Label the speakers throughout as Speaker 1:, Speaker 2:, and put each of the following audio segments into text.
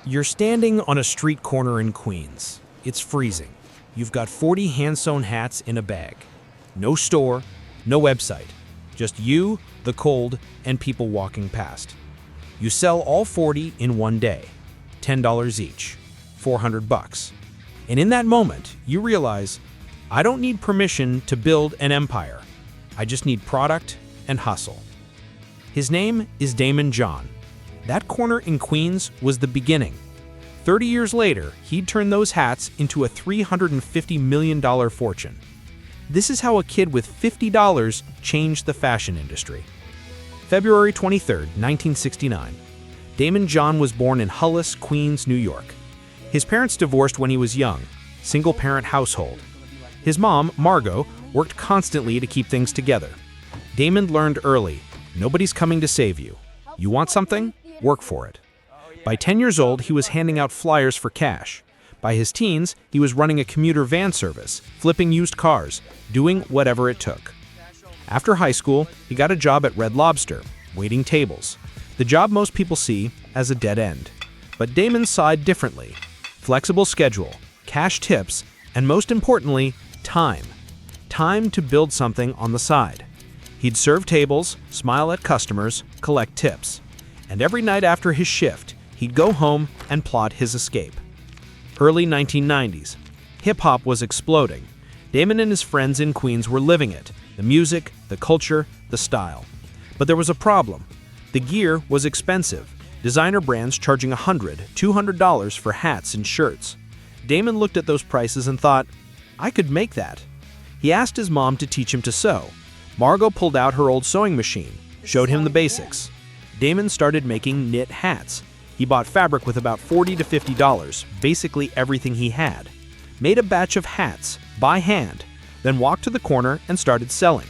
Speaker 1: You're standing on a street corner in Queens. It's freezing. You've got 40 hand-sewn hats in a bag. No store, no website. Just you, the cold, and people walking past. You sell all 40 in one day. $10 each. $400. And in that moment, you realize, I don't need permission to build an empire. I just need product and hustle. His name is Daymond John. That corner in Queens was the beginning. 30 years later, he'd turned those hats into a $350 million fortune. This is how a kid with $50 changed the fashion industry. February 23, 1969. Daymond John was born in Hollis, Queens, New York. His parents divorced when he was young, single-parent household. His mom, Margot, worked constantly to keep things together. Daymond learned early, nobody's coming to save you. You want something? Work for it. By 10 years old, he was handing out flyers for cash. By his teens, he was running a commuter van service, flipping used cars, doing whatever it took. After high school, he got a job at Red Lobster, waiting tables. The job most people see as a dead end. But Daymond saw it differently. Flexible schedule, cash tips, and most importantly, time. Time to build something on the side. He'd serve tables, smile at customers, collect tips. And every night after his shift, he'd go home and plot his escape. Early 1990s. Hip-hop was exploding. Daymond and his friends in Queens were living it. The music, the culture, the style. But there was a problem. The gear was expensive. Designer brands charging $100, $200 for hats and shirts. Daymond looked at those prices and thought, I could make that. He asked his mom to teach him to sew. Margot pulled out her old sewing machine, showed him the basics. Daymond started making knit hats. He bought fabric with about $40 to $50, basically everything he had. Made a batch of hats, by hand, then walked to the corner and started selling.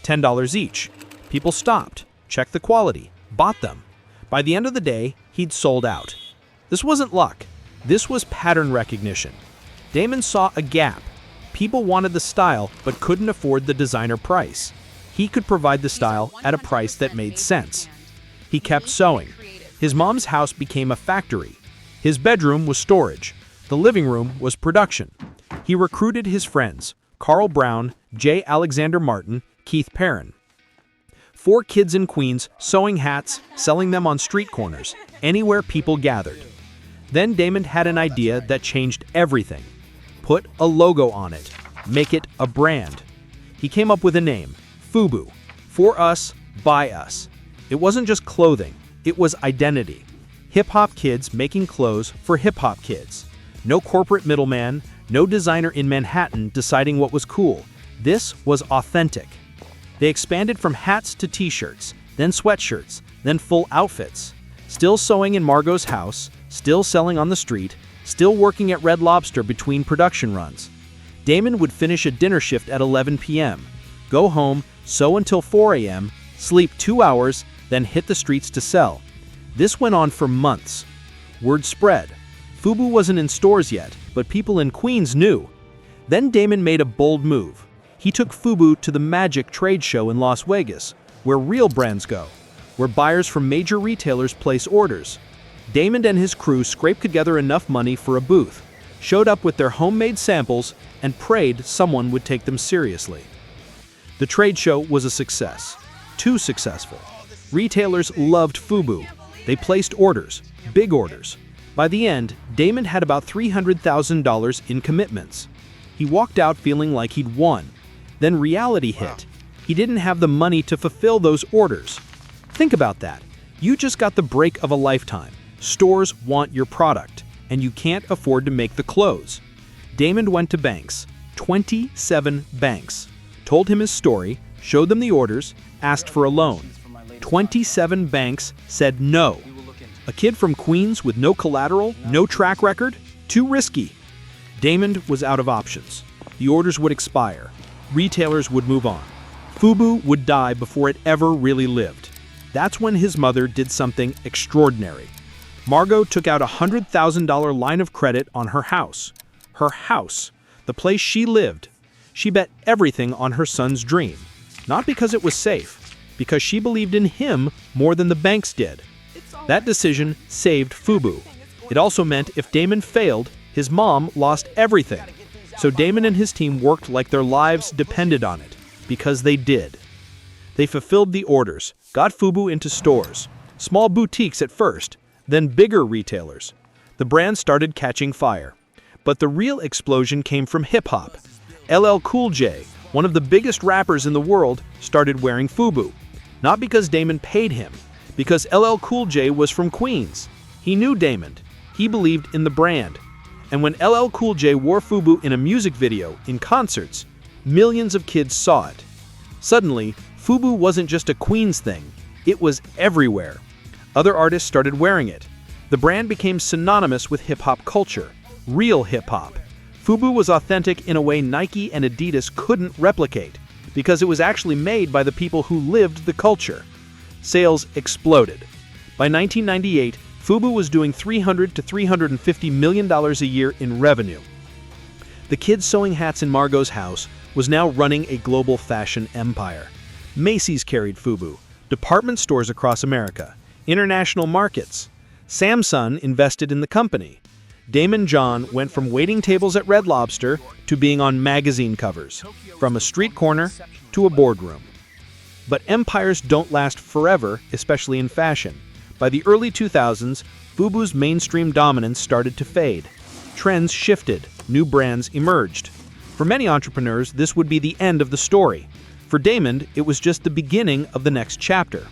Speaker 1: $10 each. People stopped, checked the quality, bought them. By the end of the day, he'd sold out. This wasn't luck. This was pattern recognition. Daymond saw a gap. People wanted the style but couldn't afford the designer price. He could provide the style at a price that made sense. He kept sewing. His mom's house became a factory. His bedroom was storage. The living room was production. He recruited his friends, Carl Brown, J. Alexander Martin, Keith Perrin. 4 kids in Queens sewing hats, selling them on street corners, anywhere people gathered. Then Daymond had an idea that changed everything. Put a logo on it. Make it a brand. He came up with a name, FUBU, for us, by us. It wasn't just clothing, it was identity. Hip-hop kids making clothes for hip-hop kids. No corporate middleman, no designer in Manhattan deciding what was cool. This was authentic. They expanded from hats to t-shirts, then sweatshirts, then full outfits. Still sewing in Margot's house, still selling on the street, still working at Red Lobster between production runs. Daymond would finish a dinner shift at 11 p.m., go home, sew until 4 a.m., sleep 2 hours, then hit the streets to sell. This went on for months. Word spread. FUBU wasn't in stores yet, but people in Queens knew. Then Daymond made a bold move. He took FUBU to the Magic trade show in Las Vegas, where real brands go, where buyers from major retailers place orders. Daymond and his crew scraped together enough money for a booth, showed up with their homemade samples, and prayed someone would take them seriously. The trade show was a success. Too successful. Retailers loved FUBU. They placed orders, big orders. By the end, Daymond had about $300,000 in commitments. He walked out feeling like he'd won. Then reality hit. He didn't have the money to fulfill those orders. Think about that. You just got the break of a lifetime. Stores want your product, and you can't afford to make the clothes. Daymond went to banks, 27 banks, told him his story, showed them the orders, asked for a loan. 27 banks said no. A kid from Queens with no collateral, no track record? Too risky. Daymond was out of options. The orders would expire. Retailers would move on. FUBU would die before it ever really lived. That's when his mother did something extraordinary. Margot took out a $100,000 line of credit on her house. Her house, the place she lived. She bet everything on her son's dream. Not because it was safe, because she believed in him more than the banks did. That decision saved FUBU. It also meant if Daymond failed, his mom lost everything. So Daymond and his team worked like their lives depended on it, because they did. They fulfilled the orders, got FUBU into stores, small boutiques at first, then bigger retailers. The brand started catching fire. But the real explosion came from hip-hop. LL Cool J, one of the biggest rappers in the world, started wearing FUBU. Not because Daymond paid him, because LL Cool J was from Queens. He knew Daymond. He believed in the brand. And when LL Cool J wore FUBU in a music video, in concerts, millions of kids saw it. Suddenly, FUBU wasn't just a Queens thing. It was everywhere. Other artists started wearing it. The brand became synonymous with hip-hop culture. Real hip-hop. FUBU was authentic in a way Nike and Adidas couldn't replicate, because it was actually made by the people who lived the culture. Sales exploded. By 1998, FUBU was doing $300 to $350 million a year in revenue. The kid sewing hats in Margot's house was now running a global fashion empire. Macy's carried FUBU, department stores across America, international markets. Samsung invested in the company. Daymond John went from waiting tables at Red Lobster to being on magazine covers, from a street corner to a boardroom. But empires don't last forever, especially in fashion. By the early 2000s, FUBU's mainstream dominance started to fade. Trends shifted, new brands emerged. For many entrepreneurs, this would be the end of the story. For Daymond, it was just the beginning of the next chapter.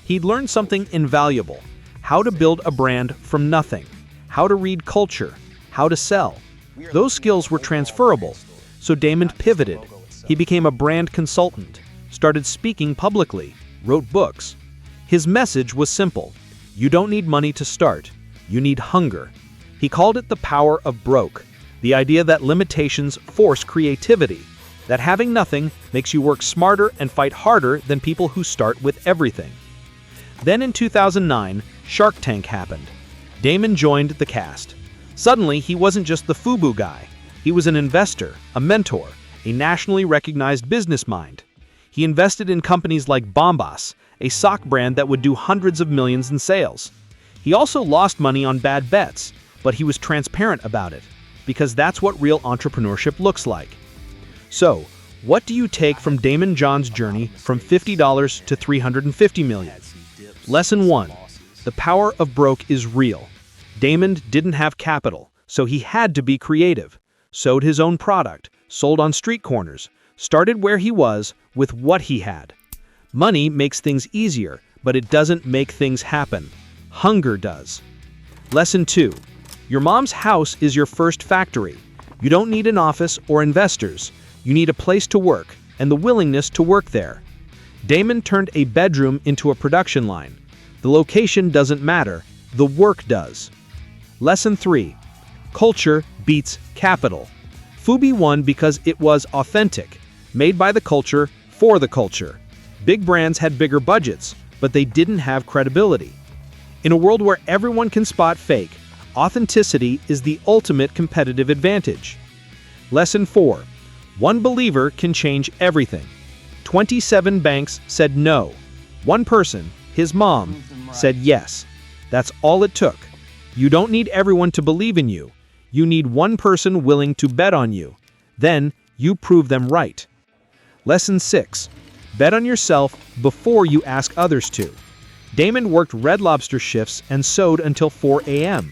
Speaker 1: He'd learned something invaluable: how to build a brand from nothing, how to read culture, how to sell. Those skills were transferable, so Daymond pivoted. He became a brand consultant, started speaking publicly, wrote books. His message was simple: you don't need money to start, you need hunger. He called it the power of broke, the idea that limitations force creativity, that having nothing makes you work smarter and fight harder than people who start with everything. Then in 2009, Shark Tank happened. Daymond joined the cast. Suddenly, he wasn't just the FUBU guy. He was an investor, a mentor, a nationally recognized business mind. He invested in companies like Bombas, a sock brand that would do hundreds of millions in sales. He also lost money on bad bets, but he was transparent about it, because that's what real entrepreneurship looks like. So, what do you take from Daymond John's journey from $50 to $350 million? Lesson 1. The power of broke is real. Daymond didn't have capital, so he had to be creative. Sewed his own product, sold on street corners, started where he was with what he had. Money makes things easier, but it doesn't make things happen. Hunger does. Lesson 2. Your mom's house is your first factory. You don't need an office or investors. You need a place to work and the willingness to work there. Daymond turned a bedroom into a production line. The location doesn't matter, the work does. Lesson 3. Culture beats capital. FUBU won because it was authentic, made by the culture for the culture. Big brands had bigger budgets, but they didn't have credibility. In a world where everyone can spot fake, authenticity is the ultimate competitive advantage. Lesson 4. One believer can change everything. 27 banks said no. One person, his mom, said yes. That's all it took. You don't need everyone to believe in you. You need one person willing to bet on you. Then you prove them right. Lesson 6. Bet on yourself before you ask others to. Daymond worked Red Lobster shifts and sewed until 4 a.m.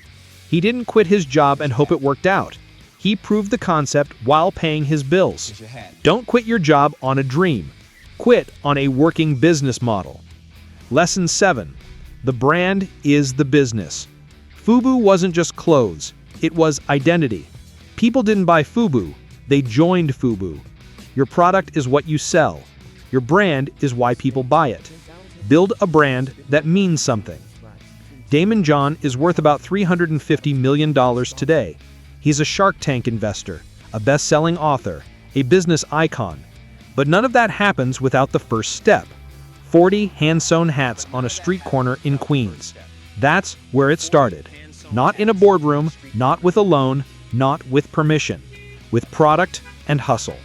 Speaker 1: He didn't quit his job and hope it worked out. He proved the concept while paying his bills. Don't quit your job on a dream. Quit on a working business model. Lesson 7. The brand is the business. FUBU wasn't just clothes. It was identity. People didn't buy FUBU. They joined FUBU. Your product is what you sell. Your brand is why people buy it. Build a brand that means something. Daymond John is worth about $350 million today. He's a Shark Tank investor, a best-selling author, a business icon. But none of that happens without the first step: 40 hand-sewn hats on a street corner in Queens. That's where it started. Not in a boardroom, not with a loan, not with permission. With product and hustle.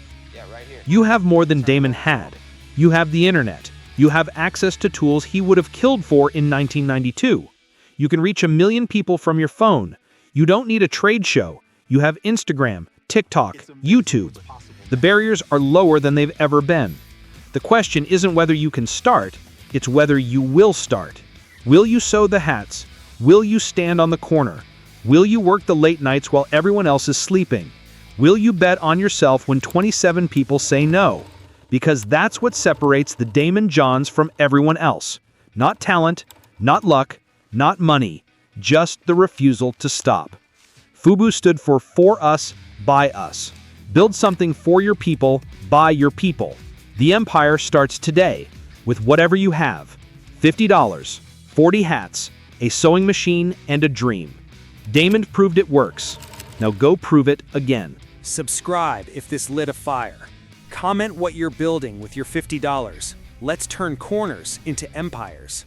Speaker 1: You have more than Daymond had. You have the internet. You have access to tools he would have killed for in 1992. You can reach 1 million people from your phone, You don't need a trade show. You have Instagram, TikTok, YouTube. The barriers are lower than they've ever been. The question isn't whether you can start, it's whether you will start. Will you sew the hats? Will you stand on the corner? Will you work the late nights while everyone else is sleeping? Will you bet on yourself when 27 people say no? Because that's what separates the Daymond Johns from everyone else. Not talent, not luck, not money, just the refusal to stop. FUBU stood for us, by us. Build something for your people, by your people. The empire starts today with whatever you have. $50, 40 hats, a sewing machine, and a dream. Daymond proved it works. Now go prove it again.
Speaker 2: Subscribe if this lit a fire. Comment what you're building with your $50. Let's turn corners into empires.